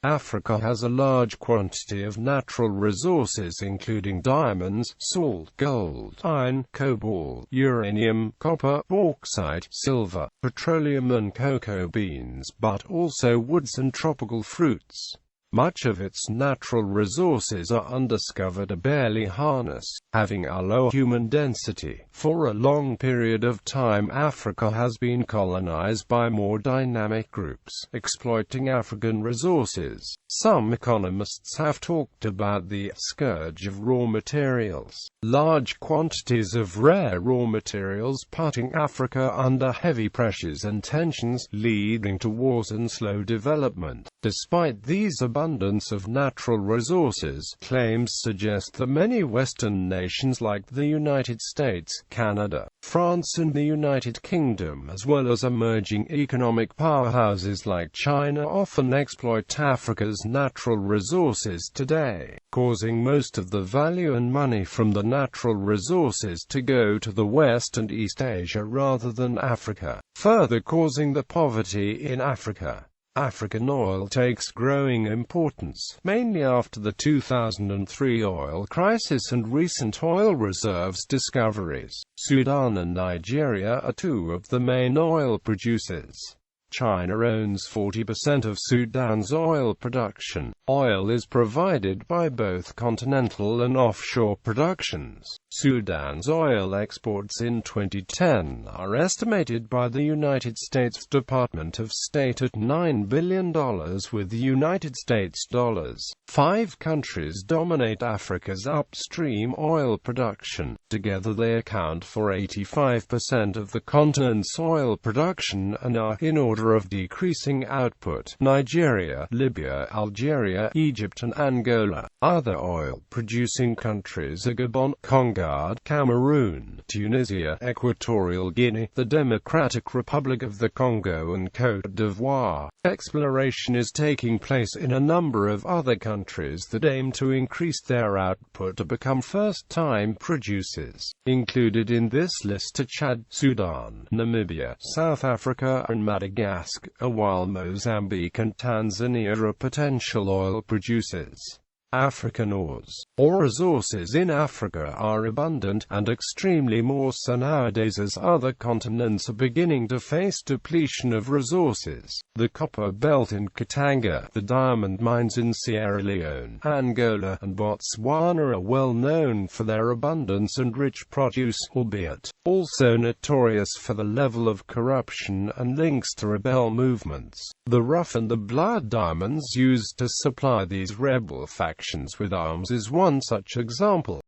Africa has a large quantity of natural resources including diamonds, salt, gold, iron, cobalt, uranium, copper, bauxite, silver, petroleum and cocoa beans, but also woods and tropical fruits. Much of its natural resources are undiscovered or barely harnessed, having a low human density. For a long period of time Africa has been colonized by more dynamic groups, exploiting African resources. Some economists have talked about the scourge of raw materials, large quantities of rare raw materials putting Africa under heavy pressures and tensions, leading to wars and slow development. Despite these abundance of natural resources, claims suggest that many Western nations like the United States, Canada, France and the United Kingdom, as well as emerging economic powerhouses like China, often exploit Africa's natural resources today, causing most of the value and money from the natural resources to go to the West and East Asia rather than Africa, further causing the poverty in Africa. African oil takes growing importance, mainly after the 2003 oil crisis and recent oil reserves discoveries. Sudan and Nigeria are two of the main oil producers. China owns 40% of Sudan's oil production. Oil is provided by both continental and offshore productions. Sudan's oil exports in 2010 are estimated by the United States Department of State at $9 billion, with the United States dollars. 5 countries dominate Africa's upstream oil production. Together they account for 85% of the continent's oil production and are, in order of decreasing output, Nigeria, Libya, Algeria, Egypt and Angola. Other oil-producing countries are Gabon, Congo, Cameroon, Tunisia, Equatorial Guinea, the Democratic Republic of the Congo and Côte d'Ivoire. Exploration is taking place in a number of other countries that aim to increase their output to become first-time producers. Included in this list are Chad, Sudan, Namibia, South Africa and Madagascar, while Mozambique and Tanzania are potential oil producers. African ores, or resources in Africa, are abundant, and extremely more so nowadays as other continents are beginning to face depletion of resources. The copper belt in Katanga, the diamond mines in Sierra Leone, Angola, and Botswana are well known for their abundance and rich produce, albeit also notorious for the level of corruption and links to rebel movements. The rough and the blood diamonds used to supply these rebel factions with arms is one such example.